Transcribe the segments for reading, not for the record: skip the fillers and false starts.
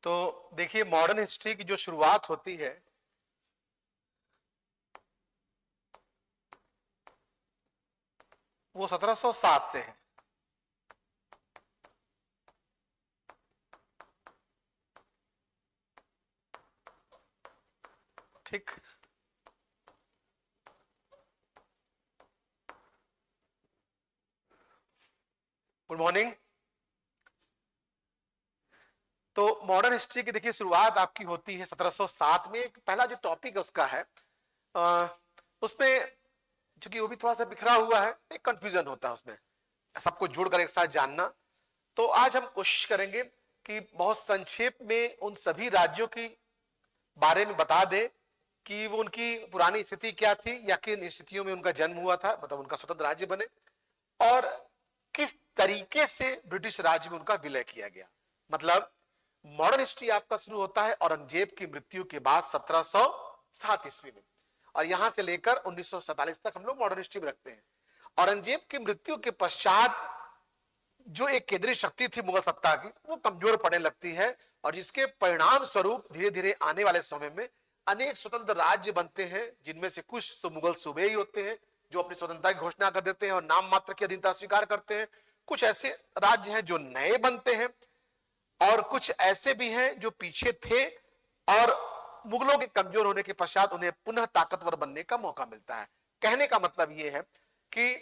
तो देखिए, modern history की जो शुरुआत होती है वो 1707 से है। ठीक। Good morning. तो मॉडर्न हिस्ट्री की देखिए शुरुआत आपकी होती है 1707 में। पहला जो टॉपिक है उसका है उसमें, चूंकि वो भी थोड़ा सा बिखरा हुआ है, एक कंफ्यूजन होता है उसमें, सबको जोड़कर एक साथ जानना। तो आज हम कोशिश करेंगे कि बहुत संक्षेप में उन सभी राज्यों की बारे में बता दें कि वो उनकी पुरानी स्थिति क्या थी या किन स्थितियों में उनका जन्म हुआ था, मतलब उनका स्वतंत्र राज्य बने, और किस तरीके से ब्रिटिश राज्य में उनका विलय किया गया। मतलब मॉडर्न हिस्ट्री आपका शुरू होता है औरंगजेब की मृत्यु के बाद 1707 ईस्वी में, और यहां से लेकर 1947 तक हम लोग मॉडर्न हिस्ट्री में रखते हैं। औरंगजेब की मृत्यु के पश्चात जो एक केंद्रीय शक्ति थी मुगल सत्ता की, वो कमजोर पड़ने लगती है, और जिसके परिणाम स्वरूप धीरे धीरे आने वाले समय में अनेक स्वतंत्र राज्य बनते हैं, जिनमें से कुछ तो मुगल सूबे ही होते हैं जो अपनी स्वतंत्रता की घोषणा कर देते हैं और नाम मात्र की अधीनता स्वीकार करते हैं। कुछ ऐसे राज्य हैं जो नए बनते हैं, और कुछ ऐसे भी हैं जो पीछे थे और मुगलों के कमजोर होने के पश्चात उन्हें पुनः ताकतवर बनने का मौका मिलता है। कहने का मतलब यह है कि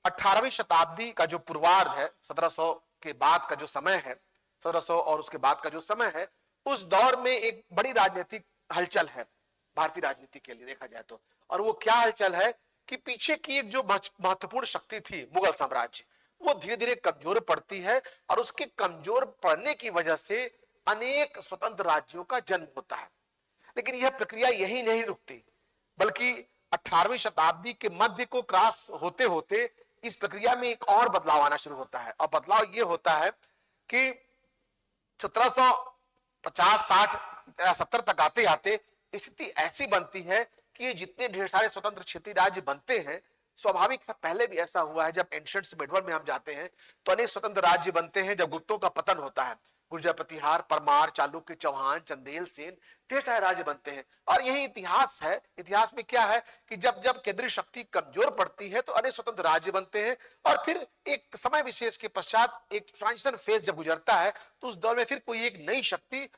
18वीं शताब्दी का जो पूर्वार्ध है, 1700 के बाद का जो समय है, 1700 और उसके बाद का जो समय है, उस दौर में एक बड़ी राजनीतिक हलचल है भारतीय राजनीति के लिए देखा जाए तो। और वो क्या हलचल है कि पीछे की एक जो महत्वपूर्ण शक्ति थी मुगल साम्राज्य, वो धीरे धीरे कमजोर पड़ती है, और उसके कमजोर पड़ने की वजह से अनेक स्वतंत्र राज्यों का जन्म होता है। लेकिन यह प्रक्रिया यही नहीं रुकती, बल्कि 18वीं शताब्दी के मध्य को क्रॉस होते होते इस प्रक्रिया में एक और बदलाव आना शुरू होता है। और बदलाव यह होता है कि 1750, 60 या 70 तक आते आते स्थिति ऐसी बनती है कि जितने ढेर सारे स्वतंत्र क्षेत्रीय राज्य बनते हैं, स्वाभाविक है पहले भी ऐसा हुआ है, जब एंशिएंट से मिडवल में हम जाते हैं तो अनेक स्वतंत्र राज्य बनते हैं। जब गुप्तों का पतन होता है, गुर्जर, प्रतिहार, परमार, चालुक्य, चौहान, चंदेल, सेन, ढेर सारे राज्य बनते हैं। और यही इतिहास है। इतिहास में क्या है कि जब जब केंद्रीय शक्ति कमजोर पड़ती है तो अनेक स्वतंत्र राज्य बनते हैं, और फिर एक समय विशेष के पश्चात एक ट्रांजिशन फेज जब गुजरता है तो उस दौर में फिर कोई एक नई शक्ति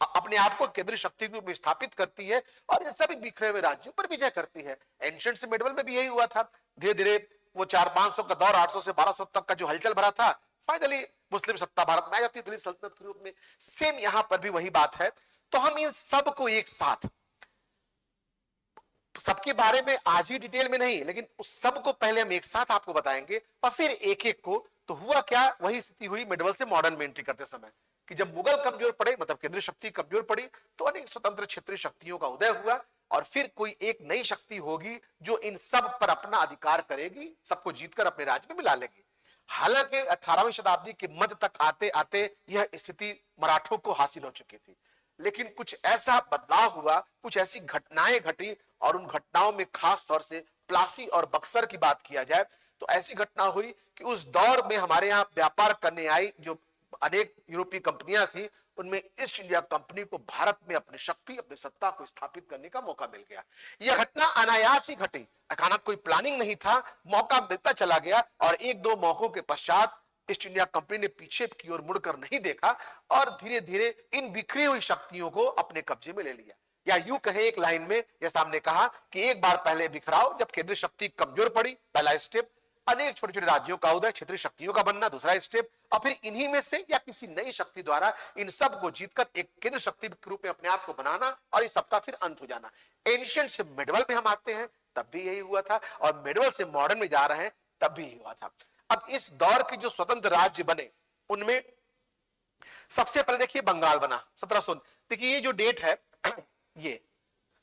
अपने आप को केंद्रीय शक्ति के रूप में स्थापित करती है और इन सभी बिखरे हुए राज्यों पर विजय करती है। एंशिएंट से मिडवल में भी यही हुआ था। धीरे धीरे वो 400-500 का दौर, 800 से 1200 तक का जो हलचल भरा था, फाइनली मुस्लिम सत्ता भारत में आ जाती है दिल्ली सल्तनत के रूप में। सेम यहां पर भी वही बात है। तो हम इन सब को एक साथ, सबके बारे में आज ही डिटेल में नहीं, लेकिन उस सब को पहले हम एक साथ आपको बताएंगे, और फिर एक एक को। तो हुआ क्या, वही स्थिति हुई मिडवल से मॉडर्न में एंट्री करते समय कि जब मुगल कमजोर पड़े, मतलब केंद्रीय शक्ति कमजोर पड़ी, तो अनेक स्वतंत्र क्षेत्रीय शक्तियों का उदय हुआ, और फिर कोई एक नई शक्ति होगी जो इन सब पर अपना अधिकार करेगी, सबको जीतकर अपने राज्य में मिला लेगी। हालांकि 18वीं शताब्दी के मध्य तक आते आते यह स्थिति मराठों को हासिल हो चुकी थी, लेकिन कुछ ऐसा बदलाव हुआ, कुछ ऐसी घटनाएं घटी, और उन घटनाओं में खास तौर से प्लासी और बक्सर की बात किया जाए तो ऐसी घटना हुई कि उस दौर में हमारे यहाँ व्यापार करने आई जो अनेक यूरोपीय कंपनियां थी, उनमें ईस्ट इंडिया कंपनी को भारत में अपनी शक्ति, अपनी सत्ता को स्थापित करने का मौका मिल गया। यह घटना अनायास ही घटी, अचानक कोई प्लानिंग नहीं था, मौका मिलता चला गया, और एक दो मौकों के पश्चात ईस्ट इंडिया कंपनी ने पीछे की ओर मुड़कर नहीं देखा, और धीरे धीरे इन बिखरी हुई शक्तियों को अपने कब्जे में ले लिया। या यूं कहे एक लाइन में, जैसा हमने कहा कि एक बार पहले बिखराव, जब केंद्रीय शक्ति कमजोर पड़ी, पहला स्टेप, अनेक छोटे छोटे राज्यों का उदय, क्षेत्रीय शक्तियों का बनना, दूसरा स्टेप, और फिर इन्हीं में से या किसी नई शक्ति द्वारा इन सब को जीतकर एक केंद्र शक्ति के रूप में अपने आप को बनाना, और इस सबका फिर अंत हो जाना। एंशिएंट से मिडवल में हम आते हैं, तब भी यही हुआ था, और मिडवल से मॉडर्न में जा रहे हैं, तब भी यही हुआ था। अब इस दौर के जो स्वतंत्र राज्य बने, उनमें सबसे पहले देखिए बंगाल बना 1700। देखिए ये जो डेट है ये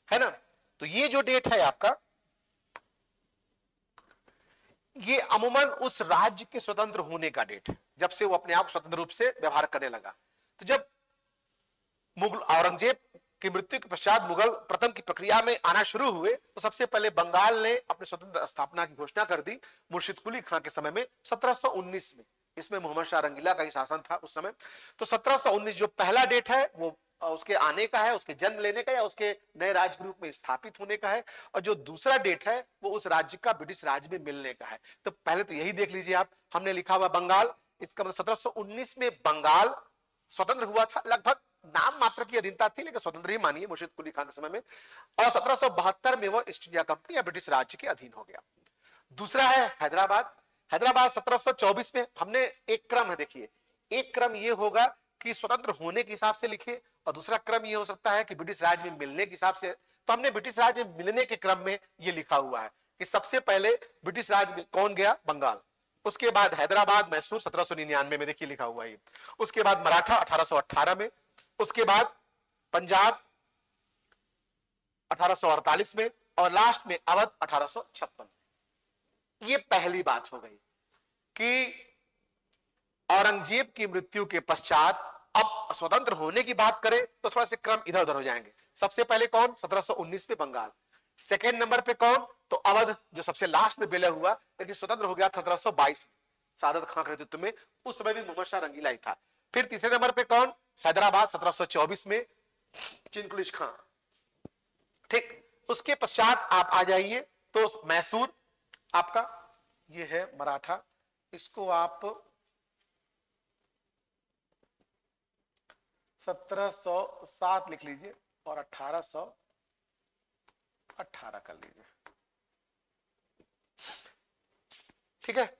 है ना, तो ये जो डेट है आपका, ये अमूमन उस राज्य के स्वतंत्र होने का डेट है, जब से वो अपने आप स्वतंत्र रूप से व्यवहार करने लगा। तो जब मुगल औरंगजेब की मृत्यु के पश्चात मुगल प्रथम की प्रक्रिया में आना शुरू हुए, तो सबसे पहले बंगाल ने अपने स्वतंत्र स्थापना की घोषणा कर दी मुर्शिद कुली खां के समय में 1719 में। इसमें मोहम्मद शाह रंगीला का ही शासन था उस समय। तो 1719 जो पहला डेट है वो उसके आने का है, उसके जन्म लेने का या उसके नए राज्य के रूप में स्थापित होने का है, और जो दूसरा डेट है वो उस राज्य का ब्रिटिश राज्य में मिलने का है। तो पहले तो यही देख लीजिए आप, हमने लिखा हुआ बंगाल, इसका मतलब 1719 में बंगाल स्वतंत्र हुआ था, लगभग नाम मात्र की अधीनता थी लेकिन स्वतंत्र ही मानिए मुर्शिद कुली खान के समय में, और 1772 में वो ईस्ट इंडिया कंपनी या ब्रिटिश राज्य के अधीन हो गया। दूसरा है हैदराबाद। हैदराबाद 1724 में, हमने एक क्रम है, देखिए एक क्रम ये होगा कि स्वतंत्र होने के हिसाब से लिखे, और दूसरा क्रम ये हो सकता है कि ब्रिटिश राज में मिलने के हिसाब से। तो हमने ब्रिटिश राज में मिलने के क्रम में ये लिखा हुआ है कि सबसे पहले ब्रिटिश राज में कौन गया, बंगाल, उसके बाद हैदराबाद मैसूर 1799 में, देखिए लिखा हुआ है, उसके बाद मराठा 1818 में, उसके बाद पंजाब 1848 में, और लास्ट में अवध 1856। ये पहली बात हो गई कि औरंगजेब की मृत्यु के पश्चात अब स्वतंत्र होने की बात करें तो थोड़ा से क्रम इधर उधर हो जाएंगे। सबसे पहले कौन, 1719 में बंगाल, सेकेंड नंबर पे कौन, तो अवध जो सबसे लास्ट में विलय हुआ लेकिन स्वतंत्र हो गया 1722 में सादत खां के नेतृत्व में, उस समय भी मोहम्मद शाह रंगीला ही था। फिर तीसरे नंबर पे कौन, हैदराबाद 1724 में चिनकुलिश खां, ठीक। उसके पश्चात आप आ जाइए तो मैसूर आपका ये है मराठा, इसको आप 1707 लिख लीजिए और 1818 कर लीजिए, ठीक है।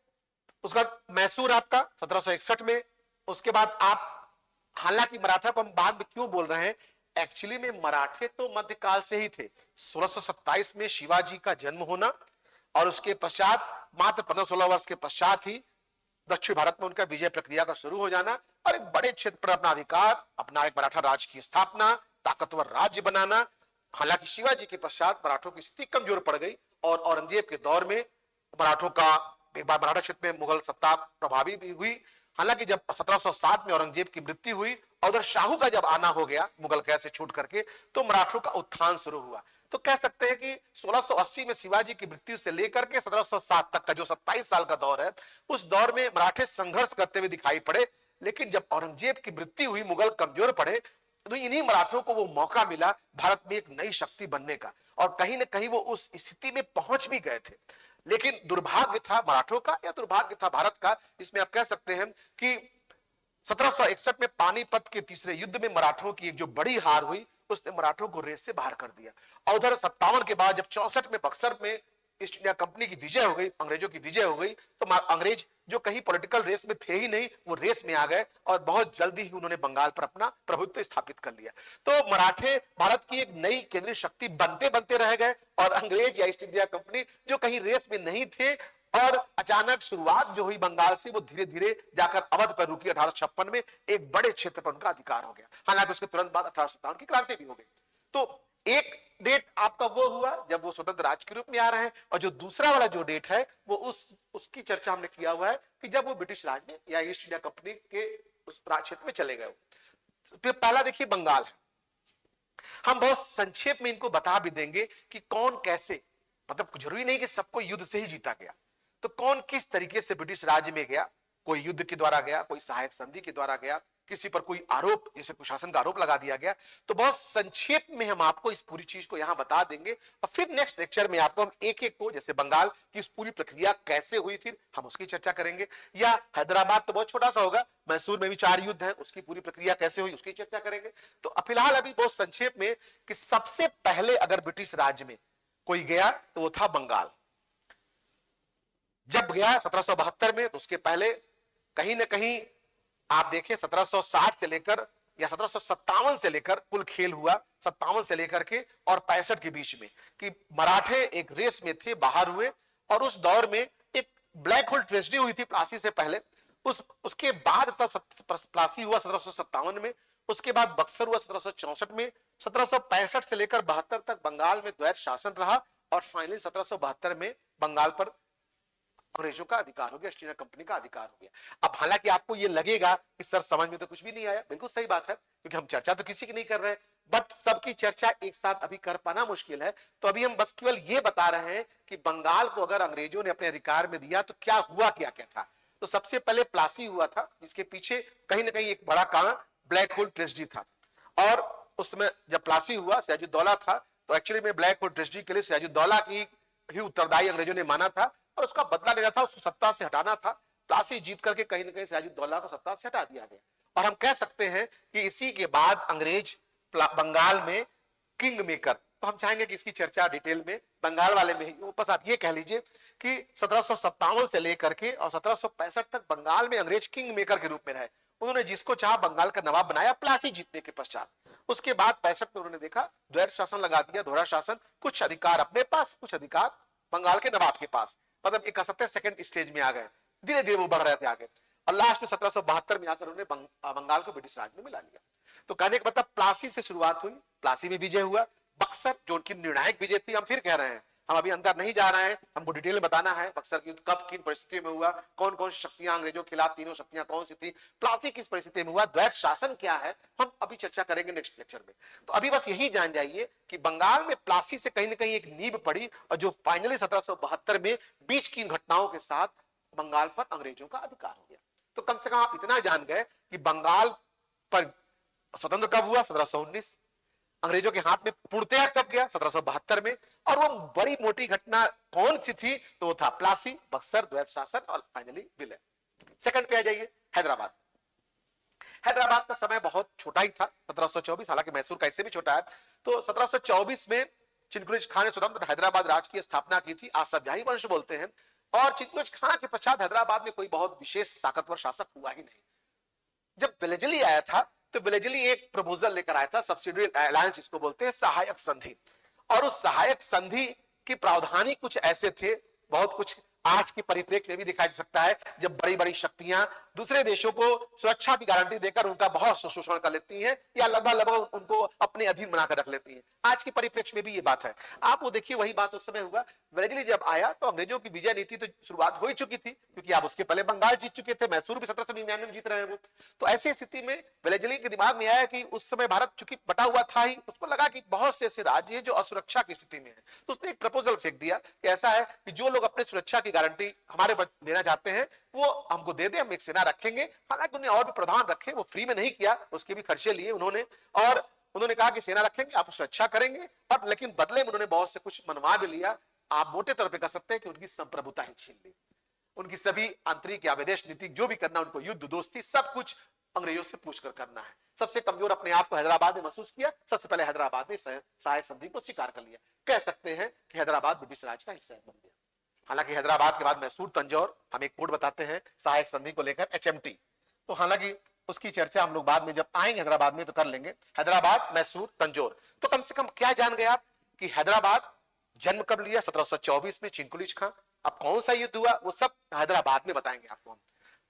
उसके बाद मैसूर आपका 1761 में। उसके बाद आप, हालांकि मराठा को हम बाद में क्यों बोल रहे हैं, एक्चुअली में मराठे तो मध्यकाल से ही थे। 1627 में शिवाजी का जन्म होना और उसके पश्चात मात्र 15-16 वर्ष के पश्चात ही दक्षिण भारत में उनका विजय प्रक्रिया का शुरू हो जाना और एक बड़े क्षेत्र पर अपना अधिकार, अपना एक मराठा राज्य की स्थापना, ताकतवर राज्य बनाना। हालांकि शिवाजी के पश्चात मराठों की स्थिति कमजोर पड़ गई और औरंगजेब के दौर में मराठों का एक बार मराठा क्षेत्र में मुगल सत्ता प्रभावी भी हुई। हालांकि जब 1707 में औरंगजेब की मृत्यु हुई और उधर शाहू का जब आना हो गया मुगल कैद से छूट करके, तो मराठों का उत्थान शुरू हुआ। तो कह सकते हैं कि 1680 में शिवाजी की मृत्यु से लेकर के 1707 तक का जो 27 साल का दौर है, उस दौर में मराठे संघर्ष करते हुए दिखाई पड़े। लेकिन जब औरंगजेब की मृत्यु हुई, मुगल कमजोर पड़े, तो इन्हीं मराठों को वो मौका मिला भारत में एक नई शक्ति बनने का, और कहीं ना कहीं वो उस स्थिति में पहुंच भी गए थे। लेकिन दुर्भाग्य था मराठों का या दुर्भाग्य था भारत का, इसमें आप कह सकते हैं कि 1761 में पानीपत के तीसरे युद्ध में मराठों की एक जो बड़ी हार हुई, उसने मराठों को रेस से बाहर कर दिया। और उधर 57 के बाद जब 64 में बक्सर में ईस्ट इंडिया कंपनी की विजय हो गई, अंग्रेजों की विजय हो गई, तो अंग्रेज जो कहीं पॉलिटिकल रेस में थे ही नहीं, वो रेस में आ गए और बहुत जल्दी ही उन्होंने बंगाल पर अपना प्रभुत्व स्थापित कर लिया। तो मराठे भारत की एक नई केंद्रीय शक्ति बनते बनते रह गए और अंग्रेज या ईस्ट इंडिया कंपनी जो कहीं रेस में नहीं थे, और अचानक शुरुआत जो हुई बंगाल से, वो धीरे धीरे जाकर अवध पर रुकी। 1856 में एक बड़े क्षेत्र पर उनका अधिकार हो गया। हालांकि उसके तुरंत बाद 1857 की क्रांति भी हो गई। तो एक डेट आपका वो हुआ जब वो स्वतंत्र राज्य के रूप में आ रहे हैं, और जो दूसरा वाला जो डेट है वो उसकी चर्चा हमने किया हुआ है कि जब वो ब्रिटिश राज में या ईस्ट इंडिया कंपनी के उस क्षेत्र में चले गए। फिर पहला देखिए बंगाल, हम बहुत संक्षेप में इनको बता भी देंगे कि कौन कैसे, मतलब जरूरी नहीं कि सबको युद्ध से ही जीता गया, तो कौन किस तरीके से ब्रिटिश राज्य में गया। कोई युद्ध के द्वारा गया, कोई सहायक संधि के द्वारा गया, किसी पर कोई आरोप जैसे कुशासन का आरोप लगा दिया गया। तो बहुत संक्षेप में हम आपको इस पूरी चीज को यहां बता देंगे, और फिर नेक्स्ट लेक्चर में आपको हम एक एक को, जैसे बंगाल की इस पूरी प्रक्रिया कैसे हुई फिर हम उसकी चर्चा करेंगे, या हैदराबाद तो बहुत छोटा सा होगा, मैसूर में भी 4 युद्ध है, उसकी पूरी प्रक्रिया कैसे हुई उसकी चर्चा करेंगे। तो फिलहाल अभी बहुत संक्षेप में कि सबसे पहले अगर ब्रिटिश राज्य में कोई गया तो वो था बंगाल। जब गया 1772 में, तो उसके पहले कहीं ना कहीं आप देखें 1760 से लेकर या 1757 से लेकर कुल खेल हुआ 57 से लेकर के और 65 के बीच में, कि मराठे एक रेस में थे, बाहर हुए, और उस दौर में एक ब्लैक होल ट्रेजेडी हुई थी प्लासी से पहले, उसके बाद प्लासी हुआ 1757 में, उसके बाद बक्सर हुआ 1764 में, 1765 से लेकर 72 तक बंगाल में द्वैत शासन रहा, और फाइनली 1772 में बंगाल पर अंग्रेजों का अधिकार हो गया, ईस्ट इंडिया कंपनी का अधिकार हो गया। अब हालांकि आपको ये लगेगा कि सर समझ में तो कुछ भी नहीं आया, बिल्कुल सही बात है, क्योंकि हम चर्चा तो किसी की नहीं कर रहे, बट सबकी चर्चा एक साथ अभी कर पाना मुश्किल है। तो अभी हम बस केवल ये बता रहे हैं कि बंगाल को अगर अंग्रेजों ने अपने अधिकार में दिया तो क्या हुआ, क्या क्या था। तो सबसे पहले प्लासी हुआ था, जिसके पीछे कहीं ना कहीं एक बड़ा कारण ब्लैक होल ट्रेजेडी था। और उसमें जब प्लासी हुआ, सिराजुद्दौला था, तो एक्चुअली में ब्लैक होल ट्रेजेडी के लिए सिराजुद्दौला की ही उत्तरदायी अंग्रेजों ने माना था और उसका बदला लेना था, उसको सत्ता से हटाना था। प्लासी जीत करके कहीं ना कहीं सिराजुद्दौला को सत्ता से हटा दिया गया। और हम कह सकते हैं कि इसी के बाद अंग्रेज बंगाल में किंग मेकर, तो हम चाहेंगे कि इसकी चर्चा डिटेल में बंगाल वाले में ही, बस आप ये कह लीजिए कि 1757 से लेकर के और 1765 तक बंगाल में अंग्रेज किंग मेकर के रूप में रहे। उन्होंने जिसको चाहा बंगाल का नवाब बनाया प्लासी जीतने के पश्चात। उसके बाद 65 में उन्होंने देखा द्वैत शासन लगा दिया, दोहरा शासन, कुछ अधिकार अपने पास, कुछ अधिकार बंगाल के नवाब के पास, मतलब एक सेकंड स्टेज में आ गए, धीरे धीरे वो बढ़ रहे थे आगे। और लास्ट में 1772 में आकर उन्होंने बंगाल को ब्रिटिश राज में मिला लिया। तो कहने का मतलब प्लासी से शुरुआत हुई, प्लासी में विजय हुआ। बक्सर जो उनकी निर्णायक विजय थी, हम फिर कह रहे हैं, हम अभी अंदर नहीं जा रहे हैं, हमको डिटेल में बताना है बक्सर युद्ध कब किन परिस्थितियों में हुआ, कौन कौन सी शक्तियां अंग्रेजों के खिलाफ, तीनों शक्तियां कौन सी थी, प्लासी किस परिस्थिति में हुआ, द्वैत शासन क्या है, हम अभी चर्चा करेंगे नेक्स्ट लेक्चर में। तो अभी बस यही जान जाइए कि बंगाल में प्लासी से कहीं ना कहीं एक नींव पड़ी और जो फाइनली 1772 में बीच की घटनाओं के साथ बंगाल पर अंग्रेजों का अधिकार हो गया। तो कम से कम आप इतना जान गए कि बंगाल पर स्वतंत्र कब हुआ, 1719, अंग्रेजों के हाथ में पूर्णतया कब गया, 1772 में। और वो बड़ी मोटी घटना कौन सी थी, तो वो था प्लासी, बक्सर, द्वैत शासन और फाइनली विलय। सेकंड पे आ जाइए, हैदराबाद। हैदराबाद का समय बहुत छोटा ही था, 1724, हालांकि मैसूर का इससे भी छोटा है। तो 1724 में चिनकुनिज खान ने स्वतंत्र हैदराबाद राज्य की स्थापना की थी, आज सब शाही वंश बोलते हैं। और चिनकुनिज खान के पश्चात हैदराबाद में कोई बहुत विशेष ताकतवर शासक हुआ ही नहीं। जब वेलेजली आया था तो वेलेजली एक प्रपोजल लेकर आया था, सब्सिडियरी अलायंस जिसको बोलते हैं, सहायक संधि। और उस सहायक संधि के प्रावधान ही कुछ ऐसे थे, बहुत कुछ आज के परिप्रेक्ष्य में भी दिखाई दे सकता है, जब बड़ी बड़ी शक्तियां दूसरे देशों को सुरक्षा की गारंटी देकर उनका बहुत शोषण कर लेती हैं या लगभग उनको अपने अधीन बनाकर रख लेती हैं। आज के परिप्रेक्ष्य में भी ये बात है। आप वो देखिए, वही बात उस समय हुआ। वेलेजली जब आया तो अंग्रेजों की विजय नीति तो शुरुआत हो ही चुकी थी, क्योंकि आप उसके पहले बंगाल जीत चुके थे, मैसूर भी 1799 में जीत रहे हैं वो। तो ऐसी स्थिति में वेलेजली के दिमाग में आया कि उस समय भारत चूंकि बटा हुआ था ही, उसको लगा कि बहुत से ऐसे राज्य हैं जो असुरक्षा की स्थिति में है। तो उसने एक प्रपोजल फेंक दिया कि ऐसा है कि जो लोग अपने सुरक्षा की गारंटी हमारे पर देना चाहते हैं वो हमको दे दे, हम एक सेना रखेंगे। हालांकि उन्होंने और भी प्रावधान रखे, वो फ्री में नहीं किया, उसके भी खर्चे लिए उन्होंने। और उन्होंने कहा कि सेना रखेंगे, आप सुरक्षा करेंगे, और लेकिन बदले में उन्होंने बहुत से कुछ मनवा भी लिया। आप मोटे तौर पे कह सकते हैं कि उनकी संप्रभुता ही छीन ली। उनकी सभी आंतरिक या विदेश नीति जो भी करना, उनको युद्ध, दोस्ती, सब कुछ अंग्रेजों से पूछकर करना है। सबसे कमजोर अपने आप को हैदराबाद ने महसूस किया। सबसे पहले हैदराबाद ने सहायक संधि को स्वीकार कर लिया। कह सकते हैं कि हैदराबाद ब्रिटिश राज का हिस्सा बन गया। हालांकि हैदराबाद के बाद मैसूर, तंजौर, हम एक कोड बताते हैं सहायक संधि को लेकर, HMT। तो हालांकि उसकी चर्चा हम लोग बाद में जब आएंगे हैदराबाद में तो कर लेंगे। हैदराबाद, मैसूर, तंजौर। तो कम से कम क्या जान गए आप कि हैदराबाद जन्म कब लिया, 1724 में, चिनकुनिज खां। अब कौन सा युद्ध हुआ वो सब हैदराबाद में बताएंगे आपको हम।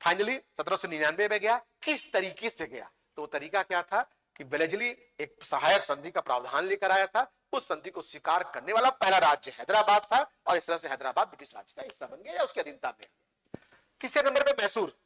फाइनली 1799 में गया, किस तरीके से गया, तो वो तरीका क्या था कि वेलेजली एक सहायक संधि का प्रावधान लेकर आया था। उस संधि को स्वीकार करने वाला पहला राज्य हैदराबाद था, और इस तरह से हैदराबाद ब्रिटिश राज्य का हिस्सा बन गया या उसके अधीनता में। तीसरे नंबर पे मैसूर।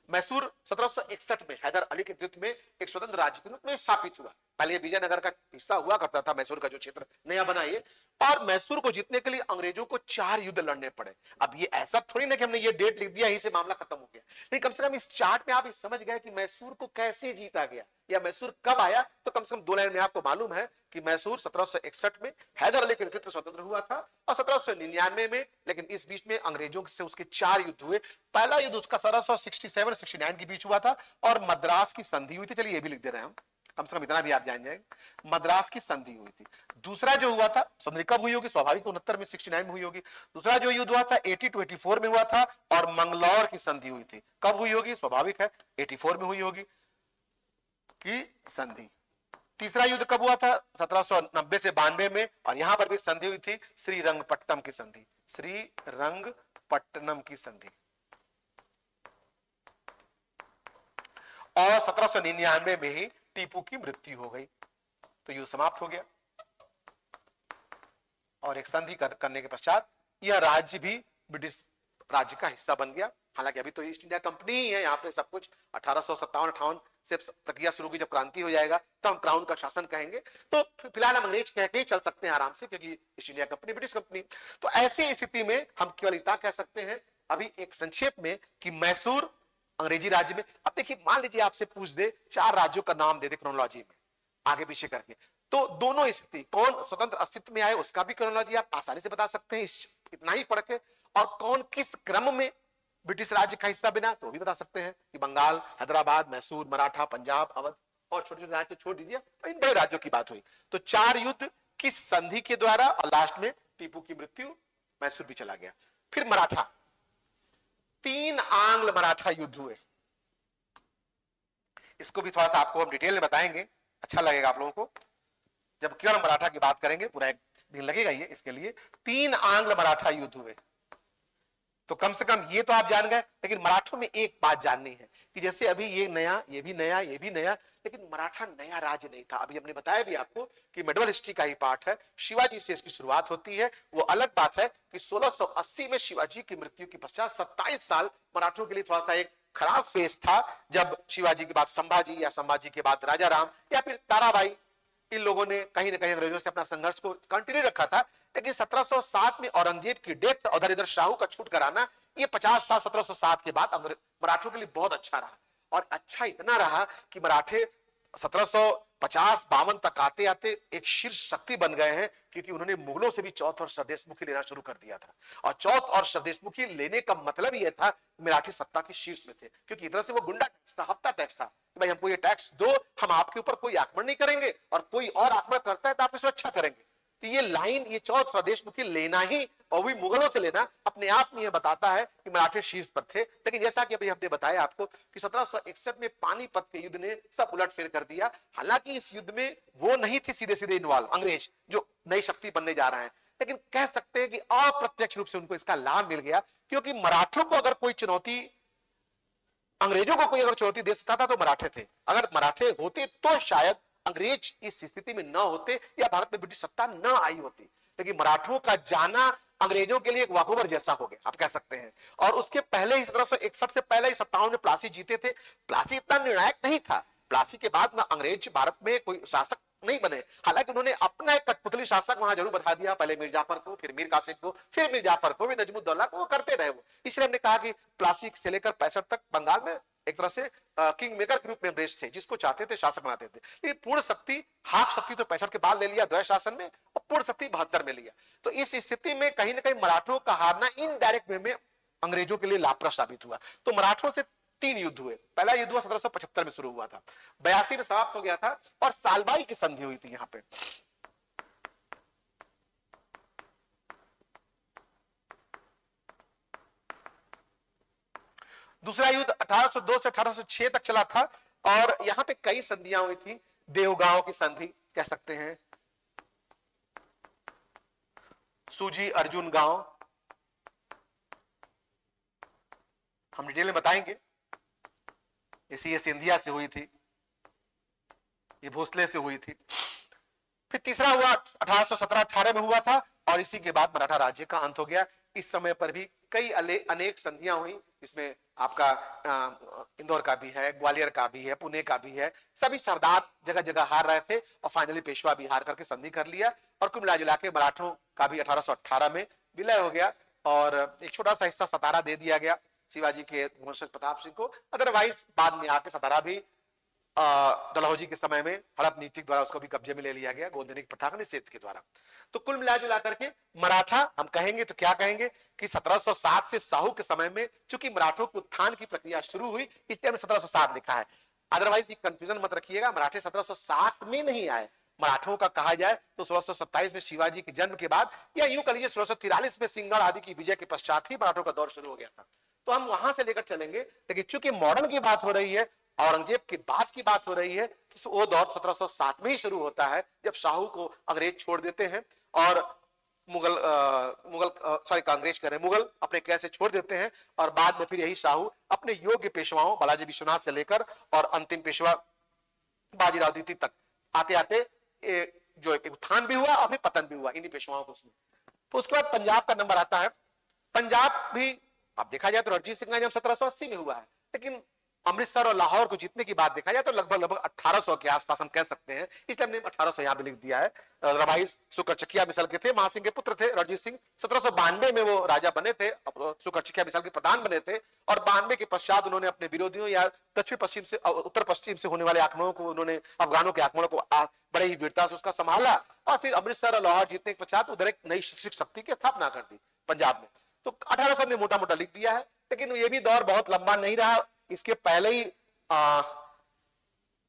मैसूर 1761 में हैदर अली के नेतृत्व में एक स्वतंत्र राज्य के रूप में स्थापित हुआ। पहले विजयनगर का हिस्सा हुआ करता था मैसूर का जो क्षेत्र नया बना ये। और मैसूर को जीतने के लिए अंग्रेजों को 4 युद्ध लड़ने पड़े। अब ये ऐसा थोड़ी ना कि हमने ये डेट लिख दिया, यही से मामला खत्म हो गया, लेकिन कम से कम इस चार्ट में आप समझ गए कि मैसूर को कैसे जीता गया या मैसूर कब आया। तो कम से कम 2 लाइन में आपको मालूम है कि मैसूर 1761 में हैदर अली के नेतृत्व स्वतंत्र हुआ था, और 1799 में, लेकिन इस बीच में अंग्रेजों से उसके 4 युद्ध हुए। पहला युद्ध उसका 1767-69 के बीच हुआ था, और मद्रास की संधि हुई थी। चलिए ये भी लिख दे रहे हैं हम, कम से कम इतना भी आप जान जाएंगे, मद्रास की संधि हुई थी। दूसरा जो हुआ था, संधि कब हुई होगी, स्वाभाविक 69 में, 69 में हुई होगी। दूसरा जो युद्ध हुआ था 80 to 84 में हुआ था, और मंगलौर की संधि हुई थी। कब हुई होगी, स्वाभाविक है 84 में हुई होगी की संधि। तीसरा युद्ध कब हुआ था, 1790 से 92 में, और यहां पर भी संधि हुई थी, श्रीरंगपट्टनम की संधि, श्रीरंगपट्टनम की संधि। और 1799 में ही टीपू की मृत्यु हो गई, तो युद्ध समाप्त हो गया। और एक संधि करने के पश्चात यह राज्य भी ब्रिटिश राज्य का हिस्सा बन गया। हालांकि अभी तो ईस्ट इंडिया कंपनी ही है यहाँ पे सब कुछ। 1857-58 से प्रक्रिया शुरू की, जब क्रांति हो जाएगा तो हम क्राउन का शासन कहेंगे। तो फिलहाल हम अंग्रेज कह के ही चल सकते हैं आराम से, क्योंकि east India company British company. तो ऐसी स्थिति में हम केवल इतना कह सकते हैं अभी एक संक्षेप में कि मैसूर अंग्रेजी राज्य में। अब देखिए, मान लीजिए आपसे पूछ दे 4 राज्यों का नाम दे दे क्रोनोलॉजी में आगे पीछे करके, तो दोनों स्थिति कौन स्वतंत्र अस्तित्व में आए उसका भी क्रोनोलॉजी आप आसानी से बता सकते हैं, इतना ही पढ़ के। और कौन किस क्रम में ब्रिटिश राज्य का हिस्सा बना तो भी बता सकते हैं कि बंगाल, हैदराबाद, मैसूर, मराठा, पंजाब, अवध और छोटे छोटे राज्य छोड़ दीजिए, इन बड़े राज्यों की बात हुई। तो 4 युद्ध किस संधि के द्वारा, और लास्ट में टीपू की मृत्यु, मैसूर भी चला गया। फिर मराठा, 3 आंग्ल मराठा युद्ध हुए। इसको भी थोड़ा सा आपको हम डिटेल में बताएंगे, अच्छा लगेगा आप लोगों को जब केवल मराठा की बात करेंगे, पूरा एक दिन लगेगा ये इसके लिए। 3 आंग्ल मराठा युद्ध हुए, तो कम से कम ये तो आप जान गए। लेकिन मराठों में एक बात जाननी है कि जैसे अभी ये नया, ये भी नया, ये भी नया, लेकिन मराठा नया राज्य नहीं था। अभी हमने बताया भी आपको कि मेडिवल हिस्ट्री का ही पार्ट है, शिवाजी से इसकी शुरुआत होती है। वो अलग बात है कि 1680 में शिवाजी की मृत्यु के पश्चात 27 साल मराठों के लिए थोड़ा सा एक खराब फेस था, जब शिवाजी के बाद संभाजी, या संभाजी के बाद राजा राम, या फिर ताराबाई, इन लोगों ने कहीं ना कहीं अंग्रेजों से अपना संघर्ष को कंटिन्यू रखा था। लेकिन 1707 में औरंगजेब की डेथ और इधर शाहू का छूट कराना, ये 50 साल 1707 के बाद मराठों के लिए बहुत अच्छा रहा। और अच्छा इतना रहा कि मराठे 1750-52 तक आते आते एक शीर्ष शक्ति बन गए हैं, क्योंकि उन्होंने मुगलों से भी चौथ और सरदेशमुखी लेना शुरू कर दिया था। और चौथ और सरदेशमुखी लेने का मतलब यह था मराठी सत्ता के शीर्ष में थे, क्योंकि इधर से वो गुंडा टैक्स था, हफ्ता टैक्स था कि भाई हमको ये टैक्स दो, हम आपके ऊपर कोई आक्रमण नहीं करेंगे, और कोई और आक्रमण करता है तो आपकी सुरक्षा करेंगे। तो ये लाइन, ये चौथ स्वदेशमुखी लेना ही, और भी मुगलों से लेना, अपने आप में यह बताता है कि मराठे शीर्ष पर थे। लेकिन जैसा कि अभी हमने बताया आपको कि 1761 में पानीपत के युद्ध ने सब उलटफेर कर दिया। हालांकि इस युद्ध में वो नहीं थे सीधे सीधे इन्वॉल्व अंग्रेज, जो नई शक्ति बनने जा रहे हैं, लेकिन कह सकते हैं कि अप्रत्यक्ष रूप से उनको इसका लाभ मिल गया। क्योंकि मराठों को अगर कोई चुनौती, अंग्रेजों को कोई अगर चुनौती दे सकता था तो मराठे थे। अगर मराठे होते तो शायद अंग्रेज इस स्थिति में न होते, या भारत में ब्रिटिश सत्ता न आई होती। लेकिन मराठों का जाना अंग्रेजों के लिए एक वॉकओवर जैसा हो गया, आप कह सकते हैं। और उसके पहले ही 1761 से पहले ही 57 में प्लासी जीते थे। प्लासी इतना निर्णायक नहीं था। प्लासी के बाद ना अंग्रेज भारत में कोई शासक नहीं बने। हालांकि उन्होंने अपना एक कठपुतली शासक वहां जरूर बता दिया, पहले मीर जाफर को, फिर मीर कासिम को, फिर मीर जाफर को, फिर नजमुद्दौला को, वो करते रहे वो। इसलिए हमने कहा कि प्लासी से लेकर 65 तक बंगाल में एक तरह से किंग मेकर के रूप में अंग्रेज थे, जिसको चाहते थे शासक बनाते थे। लेकिन पूर्ण शक्ति, हाफ शक्ति तो 65 के बाद ले लिया द्वैत शासन में, और पूर्ण शक्ति 72 में लिया। तो इस स्थिति में कहीं ना कहीं मराठों का हारना इनडायरेक्ट वे में अंग्रेजों के लिए लाभप्रद साबित हुआ। तो मराठों से 3 युद्ध हुए। पहला युद्ध हुआ 1775 में शुरू हुआ था, 82 में समाप्त हो गया था, और सालबाई की संधि हुई थी यहां पे। दूसरा युद्ध 1802 से 1806 तक चला था, और यहां पे कई संधियां हुई थी। देवगांव की संधि कह सकते हैं, सूजी अर्जुन गांव, हम डिटेल में बताएंगे। इसी ये सिंधिया से हुई थी, ये भोसले से हुई थी। फिर तीसरा हुआ 1817-18 में हुआ था, और इसी के बाद मराठा राज्य का अंत हो गया। इस समय पर भी कई अनेक संधियां हुई, इसमें आपका इंदौर का भी है, ग्वालियर का भी है, पुणे का भी है। सभी सरदार जगह जगह हार रहे थे, और फाइनली पेशवा भी हार करके संधि कर लिया। और कुल मिला जुला के मराठों का भी 1818 में विलय हो गया, और एक छोटा सा हिस्सा सतारा दे दिया गया शिवाजी के वंशज प्रताप सिंह को। अदरवाइज बाद में आके सतारा भी डलहौजी के समय में हड़प नीति द्वारा उसको भी कब्जे में ले लिया गया, गोंदनिक प्रथा के निषेध के द्वारा। तो कुल मिला जुला करके मराठा हम कहेंगे तो क्या कहेंगे कि 1707 से साहू के समय में चूंकि मराठों के उत्थान की प्रक्रिया शुरू हुई, इसलिए हमने 1707 लिखा है। अदरवाइज कंफ्यूजन मत रखिएगा, मराठे 1707 में नहीं आए। मराठों का कहा जाए तो 1627 में शिवाजी के जन्म के बाद, या यूं कह लीजिए 1643 में सिंगड़ आदि की विजय के पश्चात ही मराठों का दौर शुरू हो गया था। तो हम वहां से लेकर चलेंगे। लेकिन चूंकि मॉडर्न की बात हो रही है, औरंगजेब के बाद की बात हो रही है, तो वो दौर 1707 में ही शुरू होता है, जब शाहू को अंग्रेज छोड़ देते हैं, और मुगल कांग्रेस करें, मुगल अपने कैसे छोड़ देते हैं। और बाद में फिर यही शाहू अपने योग्य पेशवाओं बालाजी विश्वनाथ से लेकर और अंतिम पेशवा बाजीराव द्वितीय तक आते आते जो एक उत्थान भी हुआ और फिर पतन भी हुआ इन्हीं पेशवाओं को। तो उसके बाद पंजाब का नंबर आता है। पंजाब भी अब देखा जाए तो रणजीत सिंह का जन्म 1780 में हुआ है, लेकिन अमृतसर और लाहौर को जीतने की बात देखा जाए तो लगभग लगभग 1800 के आसपास हम कह सकते हैं, इसलिए हमने 1800 यहां भी लिख दिया है। रवाइस सुकरचकिया मिसल के थे, महासिंह के पुत्र थे रणजीत सिंह। 1792 में वो राजा बने थे, सुकरचकिया मिसल के प्रधान बने थे, और 92 के पश्चात उन्होंने अपने विरोधियों या दक्षिण पश्चिम से उत्तर पश्चिम से होने वाले आक्रमणों को, उन्होंने अफगानों के आक्रमणों को बड़े ही वीरता से उसका संभाला, और फिर अमृतसर और लाहौर जीतने के पश्चात उधर एक नई शिक्षक शक्ति की स्थापना कर दी पंजाब में। तो 1800 ने मोटा मोटा लिख दिया है, लेकिन ये भी दौर बहुत लंबा नहीं रहा। इसके पहले ही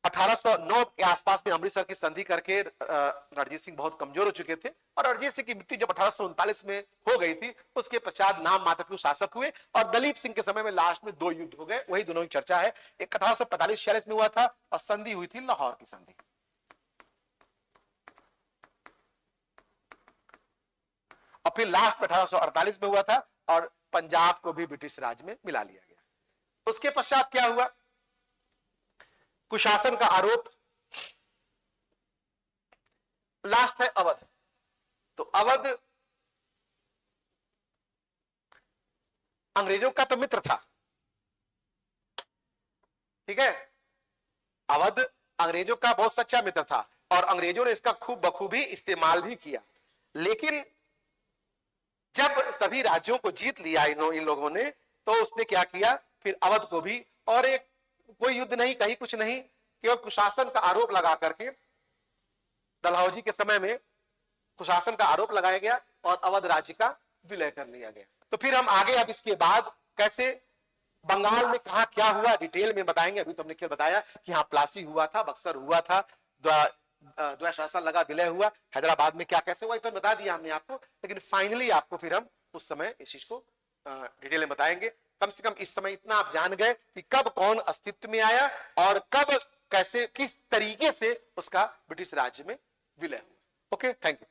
1809 के आसपास में अमृतसर की संधि करके रणजीत सिंह बहुत कमजोर हो चुके थे, और रणजीत सिंह की मृत्यु जब 1839 में हो गई थी, उसके पश्चात नाम मात्र के शासक हुए, और दलीप सिंह के समय में लास्ट में 2 युद्ध हो गए, वही दोनों की चर्चा है। एक 1845-46 में हुआ था, और संधि हुई थी लाहौर की संधि, और फिर लास्ट में 1848 में हुआ था, और पंजाब को भी ब्रिटिश राज में मिला लिया गया। उसके पश्चात क्या हुआ? कुशासन का आरोप। लास्ट है अवध। तो अवध अंग्रेजों का तो मित्र था, ठीक है, अवध अंग्रेजों का बहुत सच्चा मित्र था, और अंग्रेजों ने इसका खूब बखूबी इस्तेमाल भी किया। लेकिन जब सभी राज्यों को जीत लिया इन लोगों ने, तो उसने क्या किया, फिर अवध को भी, और एक कोई युद्ध नहीं, कहीं कुछ नहीं, केवल कुशासन का आरोप लगा करके डलहौजी के समय में कुशासन का आरोप लगाया गया, और अवध राज्य का विलय कर लिया गया। तो फिर हम आगे अब इसके बाद कैसे बंगाल में कहा क्या हुआ डिटेल में बताएंगे। अभी तो हमने क्या बताया कि हाँ प्लासी हुआ था, बक्सर हुआ था, द्वैशासन लगा, विलय हुआ, हैदराबाद में क्या कैसे हुआ तो बता दिया हमने आपको, लेकिन फाइनली आपको फिर हम उस समय इस चीज को डिटेल में बताएंगे। कम से कम इस समय इतना आप जान गए कि कब कौन अस्तित्व में आया, और कब कैसे किस तरीके से उसका ब्रिटिश राज्य में विलय हुआ। Okay, thank you.